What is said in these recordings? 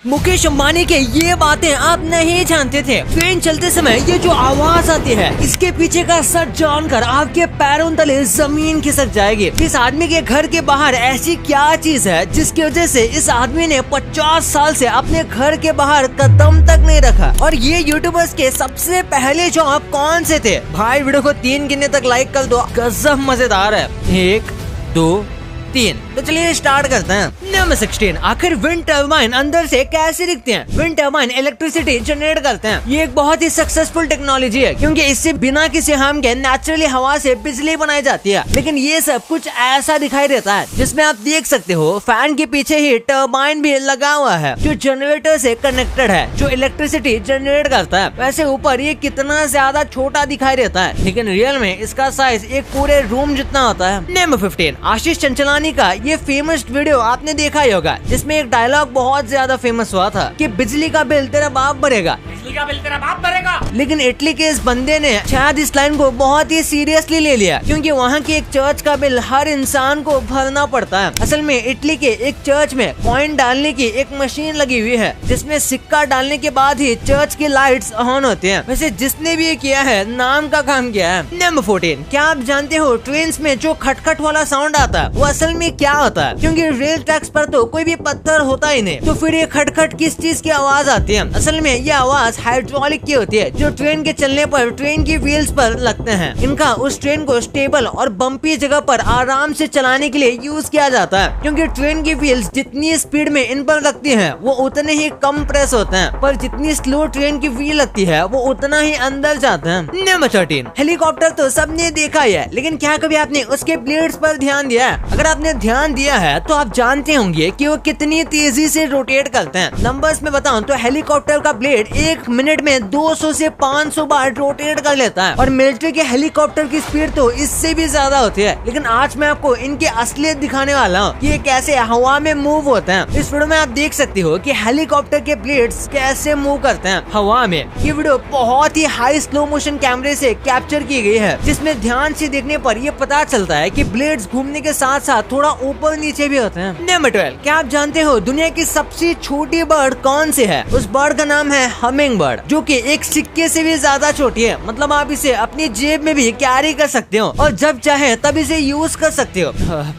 मुकेश अंबानी के ये बातें आप नहीं जानते थे। ट्रेन चलते समय ये जो आवाज आती है, इसके पीछे का सच जानकर आपके पैरों तले जमीन खिसक जाएगी। इस आदमी के घर के बाहर ऐसी क्या चीज है जिसकी वजह से इस आदमी ने 50 साल से अपने घर के बाहर कदम तक नहीं रखा। और ये यूट्यूबर्स के सबसे पहले जॉब कौन से थे? भाई वीडियो को 3 गिनने तक लाइक कर दो, गजब मजेदार है। 1 2 3। तो चलिए स्टार्ट करते हैं। नंबर 16, आखिर विंड टर्बाइन अंदर से कैसे दिखते हैं? विंड टर्बाइन इलेक्ट्रिसिटी जनरेट करते हैं। ये एक बहुत ही सक्सेसफुल टेक्नोलॉजी है क्योंकि इससे बिना किसी हार्म के नेचुरली हवा से बिजली बनाई जाती है। लेकिन ये सब कुछ ऐसा दिखाई देता है जिसमें आप देख सकते हो फैन के पीछे ही टर्बाइन भी लगा हुआ है जो जनरेटर से कनेक्टेड है, जो इलेक्ट्रिसिटी जनरेट करता है। वैसे ऊपर ये कितना ज्यादा छोटा दिखाई देता है, लेकिन रियल में इसका साइज एक पूरे रूम जितना होता है। नंबर 15, आशीष चंचलानी का ये फेमस वीडियो आपने देखा ही होगा जिसमें एक डायलॉग बहुत ज्यादा फेमस हुआ था कि बिजली का बिल तेरा बाप भरेगा, बिजली का बिल तेरा बाप भरेगा। लेकिन इटली के इस बंदे ने शायद इस लाइन को बहुत ही सीरियसली ले लिया क्योंकि वहाँ की एक चर्च का बिल हर इंसान को भरना पड़ता है। असल में इटली के एक चर्च में कॉइन डालने की एक मशीन लगी हुई है जिसमें सिक्का डालने के बाद ही चर्च की लाइट्स ऑन होती हैं। वैसे जिसने भी ये किया है नाम का काम किया है। नंबर 14, क्या आप जानते हो ट्रेन में जो खटखट वाला साउंड आता है वो असल में क्या होता है? क्योंकि रेल ट्रैक्स पर तो कोई भी पत्थर होता ही नहीं, तो फिर ये खटखट किस चीज की आवाज आती है? असल में ये आवाज हाइड्रोलिक की होती है जो ट्रेन के चलने पर ट्रेन की व्हील्स पर लगते हैं। इनका उस ट्रेन को स्टेबल और बम्पी जगह पर आराम से चलाने के लिए यूज किया जाता है क्योंकि ट्रेन की व्हील्स जितनी स्पीड में इन पर लगती है वो उतने ही कम प्रेस होते हैं, पर जितनी स्लो ट्रेन की व्हील लगती है वो उतना ही अंदर जाते हैं। नंबर 13, हेलीकॉप्टर तो सबने देखा ही है, लेकिन क्या कभी आपने उसके ब्लेड्स पर ध्यान दिया है? अगर आपने ध्यान दिया है तो आप जानते होंगे कि वो कितनी तेजी से रोटेट करते हैं। नंबर्स में बताऊं तो हेलीकॉप्टर का ब्लेड 1 मिनट में 200 से 500 बार रोटेट कर लेता है और मिलिट्री के हेलीकॉप्टर की स्पीड तो इससे भी ज्यादा होती है। लेकिन आज मैं आपको इनकी असलियत दिखाने वाला हूँ कि ये कैसे हवा में मूव होते हैं। इस वीडियो में आप देख सकते हो कि हेलीकॉप्टर के ब्लेड्स कैसे मूव करते हैं हवा में। ये वीडियो बहुत ही हाई स्लो मोशन कैमरे से कैप्चर की गई है जिसमें ध्यान से देखने पर यह पता चलता है कि ब्लेड्स घूमने के साथ साथ थोड़ा ऊपर नीचे भी होते हैं। नंबर 12, क्या आप जानते हो दुनिया की सबसे छोटी बर्ड कौन सी है? उस बर्ड का नाम है हमिंग बर्ड, जो कि एक सिक्के से भी ज्यादा छोटी है। मतलब आप इसे अपनी जेब में भी कैरी कर सकते हो और जब चाहे तब इसे यूज कर सकते हो।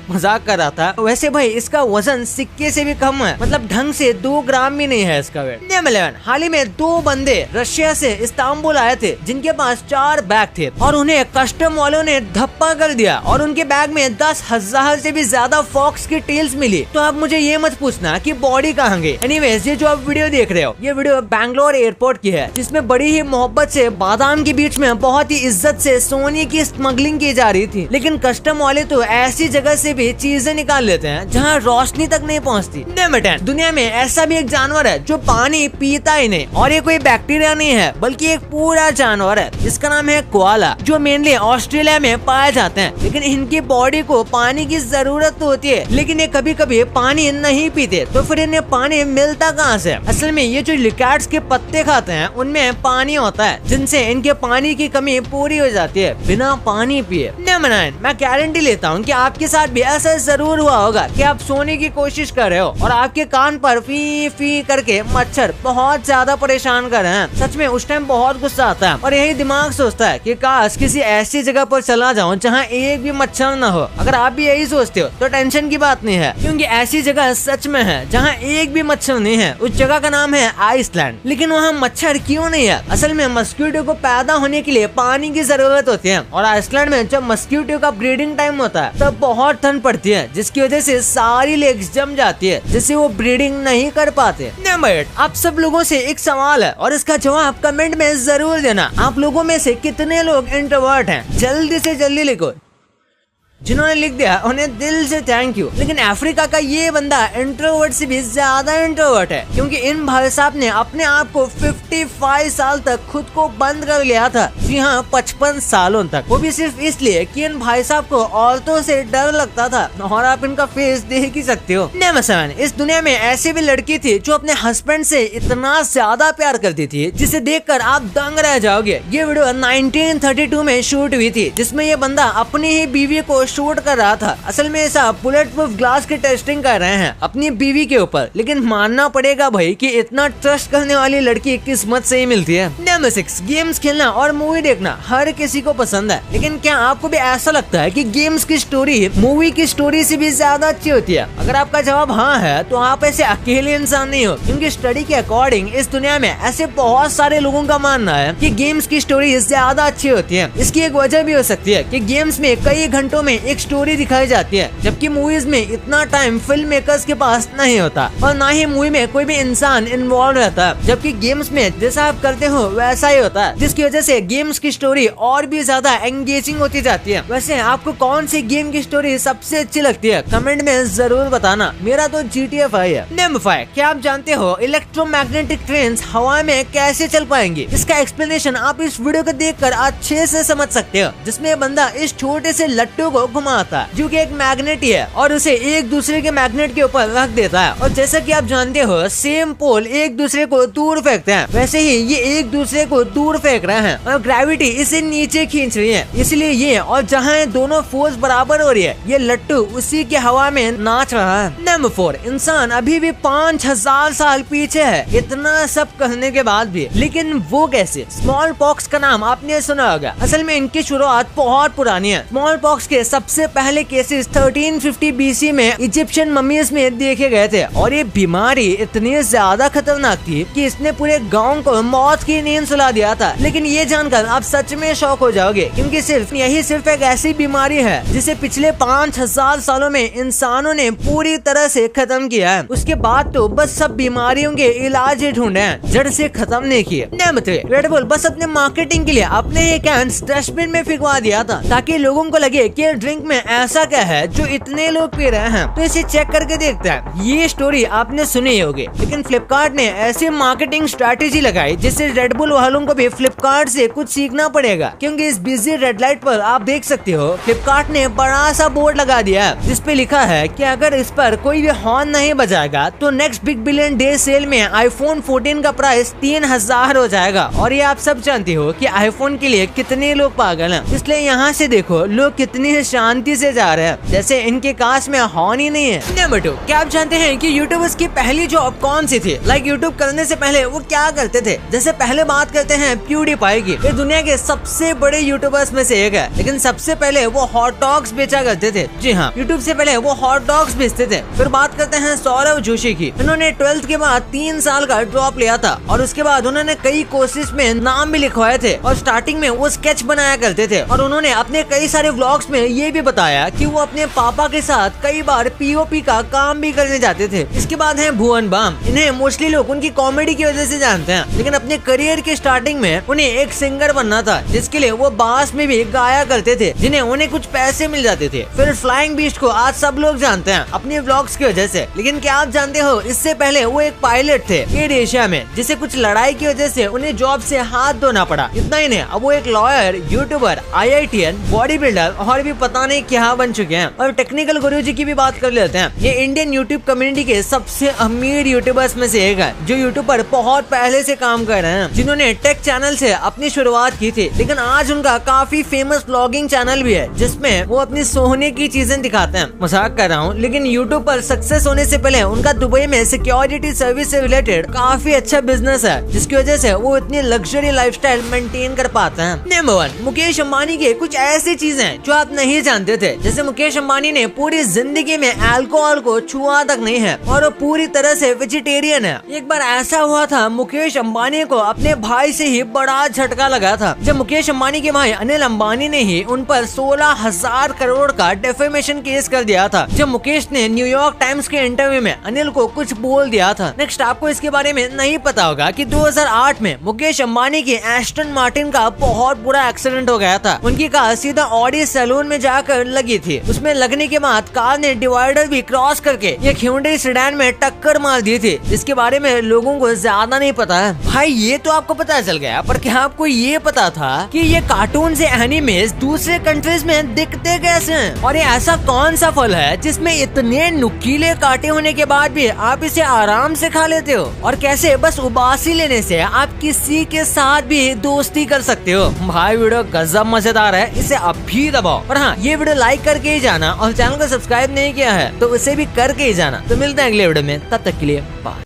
मजाक कर रहा था। वैसे भाई इसका वजन सिक्के से भी कम है, मतलब ढंग से 2 ग्राम भी नहीं है इसका वेट। नंबर 11, हाल ही में 2 बंदे रशिया से इस्तांबुल आए थे जिनके पास 4 बैग थे और उन्हें कस्टम वालों ने धप्पा कर दिया और उनके बैग में 10,000 से भी ज्यादा फॉक्स की टेल्स मिली। तो अब मुझे ये मत पूछना कि बॉडी कहाँ गई। एनीवेज, ये जो आप वीडियो देख रहे हो ये वीडियो बैंगलोर एयरपोर्ट की है जिसमें बड़ी ही मोहब्बत से बादाम के बीच में बहुत ही इज्जत से सोने की स्मगलिंग की जा रही थी। लेकिन कस्टम वाले तो ऐसी जगह से भी चीजें निकाल लेते हैं जहाँ रोशनी तक नहीं पहुँचती। नंबर 10, दुनिया में ऐसा भी एक जानवर है जो पानी पीता ही नहीं और ये कोई बैक्टीरिया नहीं है बल्कि एक पूरा जानवर है जिसका नाम है कोआला, जो मेनली ऑस्ट्रेलिया में पाए जाते हैं। लेकिन इनकी बॉडी को पानी की जरूरत तो होती है लेकिन ये कभी कभी पानी नहीं पीते, तो फिर इन्हें पानी मिलता कहाँ से? असल में ये जो लिकैट्स के पत्ते खाते हैं उनमें पानी होता है जिनसे इनके पानी की कमी पूरी हो जाती है बिना पानी पिए। नंबर 9, मैं गारंटी लेता हूँ कि आपके साथ भी ऐसा जरूर हुआ होगा कि आप सोने की कोशिश कर रहे हो और आपके कान पर फी फी करके मच्छर बहुत ज्यादा परेशान कर रहे हैं। सच में उस टाइम बहुत गुस्सा आता है और यही दिमाग सोचता है कि काश किसी ऐसी जगह पर चला जाऊं जहाँ एक भी मच्छर न हो। अगर आप भी यही सोचते हो तो टेंशन की बात नहीं है क्योंकि ऐसी जगह सच में है जहाँ एक भी मच्छर नहीं है। उस जगह का नाम है आइसलैंड। लेकिन वहाँ मच्छर क्यों नहीं है? असल में मस्क्यूटो को पैदा होने के लिए पानी की जरूरत होती है और आइसलैंड में जब मस्क्यूटो का ब्रीडिंग टाइम होता है तब बहुत ठंड पड़ती है जिसकी वजह से सारी लेग्स जम जाती है जिससे वो ब्रीडिंग नहीं कर पाते। नंबर 8, आप सब लोगों से एक सवाल है और इसका जवाब कमेंट में जरूर देना। आप लोगों में से कितने लोग इंट्रोवर्ट हैं? जल्दी से जल्दी लिखो। जिन्होंने लिख दिया उन्हें दिल से थैंक यू। लेकिन अफ्रीका का ये बंदा इंट्रोवर्ट से भी ज्यादा इंट्रोवर्ट है क्योंकि इन भाई साहब ने अपने आप को 55 साल तक खुद को बंद कर लिया था। जी हाँ, 55 सालों तक। वो भी सिर्फ इसलिए कि इन भाई साहब को औरतों से डर लगता था और आप इनका फेस देख ही सकते हो। नंबर 7, इस दुनिया में ऐसी भी लड़की थी जो अपने हस्बैंड से इतना ज्यादा प्यार करती थी जिसे देखकर आप दंग रह जाओगे। ये वीडियो 1932 में शूट हुई थी जिसमें ये बंदा अपनी ही बीवी को शूट कर रहा था। असल में ऐसा बुलेट प्रूफ ग्लास की टेस्टिंग कर रहे हैं अपनी बीवी के ऊपर। लेकिन मानना पड़ेगा भाई कि इतना ट्रस्ट करने वाली लड़की किस्मत से ही मिलती है। नंबर 6, गेम्स खेलना और मूवी देखना हर किसी को पसंद है, लेकिन क्या आपको भी ऐसा लगता है कि गेम्स की स्टोरी मूवी की स्टोरी से भी ज्यादा अच्छी होती है? अगर आपका जवाब हाँ है तो आप ऐसे अकेले इंसान नहीं हो, क्योंकि स्टडी के अकॉर्डिंग इस दुनिया में ऐसे बहुत सारे लोगों का मानना है कि गेम्स की स्टोरी ज्यादा अच्छी होती है। इसकी एक वजह भी हो सकती है कि गेम्स में कई घंटों में एक स्टोरी दिखाई जाती है, जबकि मूवीज में इतना टाइम फिल्म मेकर्स के पास नहीं होता और ना ही मूवी में कोई भी इंसान इन्वॉल्व रहता है, जबकि गेम्स में जैसा आप करते हो वैसा ही होता है, जिसकी वजह से गेम्स की स्टोरी और भी ज्यादा एंगेजिंग होती जाती है। वैसे आपको कौन सी गेम की स्टोरी सबसे अच्छी लगती है? कमेंट में जरूर बताना। मेरा तो GTA 5 है। नंबर 5, क्या आप जानते हो इलेक्ट्रोमैग्नेटिक ट्रेन्स हवा में कैसे चल पाएंगे? इसका एक्सप्लेनेशन आप इस वीडियो को देखकर अच्छे से समझ सकते हो, जिसमें बंदा इस छोटे से लट्टू को घुमाता है जो कि एक मैग्नेट ही है और उसे एक दूसरे के मैग्नेट के ऊपर रख देता है। और जैसा कि आप जानते हो सेम पोल एक दूसरे को दूर फेंकते हैं, वैसे ही ये एक दूसरे को दूर फेंक रहे हैं और ग्रेविटी इसे नीचे खींच रही है। इसलिए ये और जहाँ दोनों फोर्स बराबर हो रही है, ये लट्टू उसी के हवा में नाच रहा है। नंबर 4, इंसान अभी भी 5000 साल पीछे है इतना सब करने के बाद भी, लेकिन वो कैसे? स्मॉल पॉक्स का नाम आपने सुना होगा। असल में इनकी शुरुआत बहुत पुरानी है। स्मॉल पॉक्स के सबसे पहले केसेस 1350 BC में इजिप्शियन मम्मीज में देखे गए थे और ये बीमारी इतनी ज्यादा खतरनाक थी कि इसने पूरे गांव को मौत की नींद सुला दिया था। लेकिन ये जानकर आप सच में शॉक हो जाओगे, क्योंकि सिर्फ एक ऐसी बीमारी है जिसे पिछले 5000 सालों में इंसानों ने पूरी तरह से खत्म किया है। उसके बाद तो बस सब बीमारियों के इलाज ही ढूंढे हैं, जड़ से खत्म नहीं किए। नंबर 3, रेड बुल बस अपने मार्केटिंग के लिए अपने ही कैंस डस्टबिन में फेंकवा दिया था ताकि लोगों को लगे कि ड्रिंक में ऐसा क्या है जो इतने लोग पी रहे हैं, तो इसे चेक करके देखते हैं। ये स्टोरी आपने सुनी होगी, लेकिन फ्लिपकार्ट ने ऐसी मार्केटिंग स्ट्रैटेजी लगाई जिससे रेड बुल वालों को भी फ्लिपकार्ट से कुछ सीखना पड़ेगा, क्योंकि इस बिजी रेड लाइट पर आप देख सकते हो फ्लिपकार्ट ने बड़ा सा बोर्ड लगा दिया है जिसपे लिखा है कि अगर इस पर कोई भी हॉर्न नहीं बजाएगा तो next big billion day sale में iPhone 14 का प्राइस 3000 हो जाएगा। और ये आप सब जानते हो कि iPhone के लिए कितने लोग पागल हैं, इसलिए यहाँ से देखो लोग कितनी शांति से जा रहे हैं, जैसे इनके काश में हॉर्न ही नहीं है। नंबर 2, क्या आप जानते हैं कि यूट्यूबर्स की पहली जॉब कौन सी थी? लाइक यूट्यूब करने से पहले वो क्या करते थे? जैसे पहले बात करते हैं प्यूडीपाई की। ये दुनिया के सबसे बड़े यूट्यूबर्स में से एक है, लेकिन सबसे पहले वो हॉट डॉग्स बेचा करते थे। जी हाँ, यूट्यूब से पहले वो हॉट डॉग्स बेचते थे। फिर बात करते हैं सौरव जोशी की। इन्होंने 12th के बाद 3 साल का ड्रॉप लिया था और उसके बाद उन्होंने कई कोर्सेज में नाम भी लिखवाए थे और स्टार्टिंग में वो स्केच बनाया करते थे और उन्होंने अपने कई सारे व्लॉग्स में ये भी बताया कि वो अपने पापा के साथ कई बार पीओपी का काम भी करने जाते थे। इसके बाद है भुवन बाम। इन्हें मोस्टली लोग उनकी कॉमेडी की वजह से जानते हैं, लेकिन अपने करियर के स्टार्टिंग में उन्हें एक सिंगर बनना था, जिसके लिए वो बास में भी गाया करते थे, जिन्हें उन्हें कुछ पैसे मिल जाते थे। फिर फ्लाइंग बीस्ट को आज सब लोग जानते हैं अपने व्लॉग्स की वजह से, लेकिन क्या आप जानते हो इससे पहले वो एक पायलट थे एयर एशिया में, जिसे कुछ लड़ाई की वजह से उन्हें जॉब से हाथ धोना पड़ा। इतना ही नहीं, अब वो एक lawyer, YouTuber, IITian, body builder और भी पता नहीं क्या बन चुके हैं। और टेक्निकल गुरुजी की भी बात कर लेते हैं। ये इंडियन यूट्यूब कम्युनिटी के सबसे अमीर यूट्यूबर्स में से एक है, जो यूट्यूब पर बहुत पहले से काम कर रहे हैं, जिन्होंने टेक चैनल से अपनी शुरुआत की थी, लेकिन आज उनका काफी फेमस व्लॉगिंग चैनल भी है जिसमें वो अपनी सोने की चीजें दिखाते हैं। मजाक कर रहा हूँ, लेकिन यूट्यूब पर सक्सेस होने से पहले उनका दुबई में सिक्योरिटी सर्विस से रिलेटेड काफी अच्छा बिजनेस है, जिसकी वजह से वो इतनी लग्जरी लाइफस्टाइल मेंटेन कर पाते हैं। नंबर 1, मुकेश अंबानी के कुछ ऐसी चीजें जो आप नहीं जानते थे। जैसे मुकेश अंबानी ने पूरी जिंदगी में अल्कोहल को छुआ तक नहीं है और वो पूरी तरह से वेजिटेरियन है। एक बार ऐसा हुआ था, मुकेश अंबानी को अपने भाई से ही बड़ा झटका लगा था, जब मुकेश अंबानी के भाई अनिल अंबानी ने ही उन पर 16,000 करोड़ का डेफेमेशन केस कर दिया था, जब मुकेश ने न्यूयॉर्क टाइम्स के इंटरव्यू में अनिल को कुछ बोल दिया था। नेक्स्ट, आपको इसके बारे में नहीं पता होगा कि 2008 में मुकेश अंबानी की एस्टन मार्टिन का बहुत बुरा एक्सीडेंट हो गया था। उनकी कार सीधा ऑडी सैलून में जाकर लगी थी। उसमें लगने के बाद कार ने डिवाइडर भी क्रॉस करके एक Hyundai सेडान में टक्कर मार दी थी, जिसके बारे में लोगों को ज्यादा नहीं पता है। भाई ये तो आपको पता चल गया, पर क्या आपको ये पता था कि ये कार्टून से एनिमेस दूसरे कंट्रीज में दिखते कैसे हैं? और ये ऐसा कौन सा फल है जिसमें इतने नुकीले कांटे होने के बाद भी आप इसे आराम से खा लेते हो? और कैसे बस उबासी लेने से आप किसी के साथ भी दोस्ती कर सकते हो? भाई वीडियो गजब मजेदार है, इसे अब भी दबाओ। और हाँ, ये वीडियो लाइक करके ही जाना और चैनल को सब्सक्राइब नहीं किया है तो उसे भी करके ही जाना। तो मिलते हैं अगले वीडियो में, तब तक के लिए बाय।